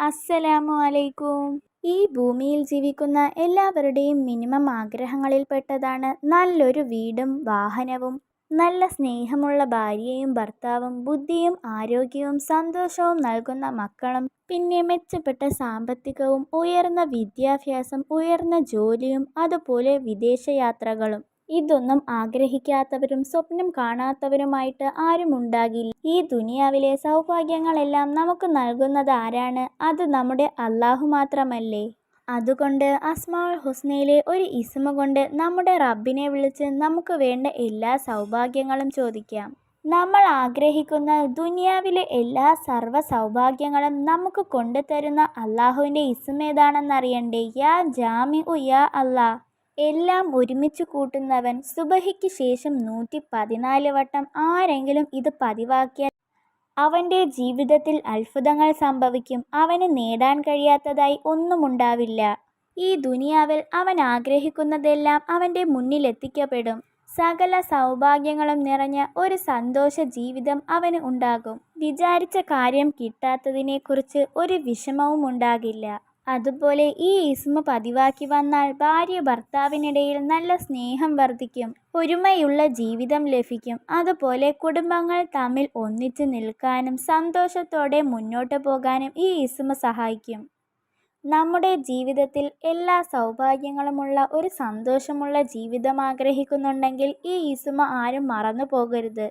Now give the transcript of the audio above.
അസ്സലാമു അലൈക്കും. ഈ ഭൂമിയിൽ ജീവിക്കുന്ന എല്ലാവരുടെയും മിനിമം ആഗ്രഹങ്ങളിൽപ്പെട്ടതാണ് നല്ലൊരു വീടും വാഹനവും, നല്ല സ്നേഹമുള്ള ഭാര്യയും ഭർത്താവും, ബുദ്ധിയും ആരോഗ്യവും സന്തോഷവും നൽകുന്ന മക്കളും, പിന്നെ മെച്ചപ്പെട്ട സാമ്പത്തികവും, ഉയർന്ന വിദ്യാഭ്യാസം, ഉയർന്ന ജോലിയും, അതുപോലെ വിദേശയാത്രകളും. ഇതൊന്നും ആഗ്രഹിക്കാത്തവരും സ്വപ്നം കാണാത്തവരുമായിട്ട് ആരുമുണ്ടാകില്ല. ഈ ദുനിയാവിലെ സൗഭാഗ്യങ്ങളെല്ലാം നമുക്ക് നൽകുന്നത് ആരാണ്? അത് നമ്മുടെ അല്ലാഹു മാത്രമല്ലേ? അതുകൊണ്ട് അസ്മാഉൽ ഹുസ്നയിലെ ഒരു ഇസ്മ കൊണ്ട് നമ്മുടെ റബ്ബിനെ വിളിച്ച് നമുക്ക് വേണ്ട എല്ലാ സൗഭാഗ്യങ്ങളും ചോദിക്കാം. നമ്മൾ ആഗ്രഹിക്കുന്ന ദുനിയാവിലെ എല്ലാ സർവ്വ സൗഭാഗ്യങ്ങളും നമുക്ക് കൊണ്ടുതരുന്ന അല്ലാഹുവിൻ്റെ ഇസ്മ ഏതാണെന്നറിയണ്ടേ? യാ ജാമിഉ യാ അല്ലാ, എല്ലാം ഒരുമിച്ച് കൂട്ടുന്നവൻ. സുബഹിക്ക് ശേഷം 114 വട്ടം ആരെങ്കിലും ഇത് പതിവാക്കിയാൽ അവൻ്റെ ജീവിതത്തിൽ അത്ഭുതങ്ങൾ സംഭവിക്കും. അവന് നേടാൻ കഴിയാത്തതായി ഒന്നുമുണ്ടാവില്ല. ഈ ദുനിയാവിൽ അവൻ ആഗ്രഹിക്കുന്നതെല്ലാം അവൻ്റെ മുന്നിലെത്തിക്കപ്പെടും. സകല സൗഭാഗ്യങ്ങളും നിറഞ്ഞ ഒരു സന്തോഷ ജീവിതം അവന് ഉണ്ടാകും. വിചാരിച്ച കാര്യം കിട്ടാത്തതിനെക്കുറിച്ച് ഒരു വിഷമവും ഉണ്ടാകില്ല. അതുപോലെ ഈ ഇസ്മ പതിവാക്കി വന്നാൽ ഭാര്യ ഭർത്താവിനിടയിൽ നല്ല സ്നേഹം വർദ്ധിക്കും, ഒരുമയുള്ള ജീവിതം ലഭിക്കും. അതുപോലെ കുടുംബങ്ങൾ തമ്മിൽ ഒന്നിച്ചു നിൽക്കാനും സന്തോഷത്തോടെ മുന്നോട്ട് പോകാനും ഈ ഇസ്മ സഹായിക്കും. നമ്മുടെ ജീവിതത്തിൽ എല്ലാ സൗഭാഗ്യങ്ങളുമുള്ള ഒരു സന്തോഷമുള്ള ജീവിതം ആഗ്രഹിക്കുന്നുണ്ടെങ്കിൽ ഈ ഇസ്മ ആരും മറന്നു പോകരുത്.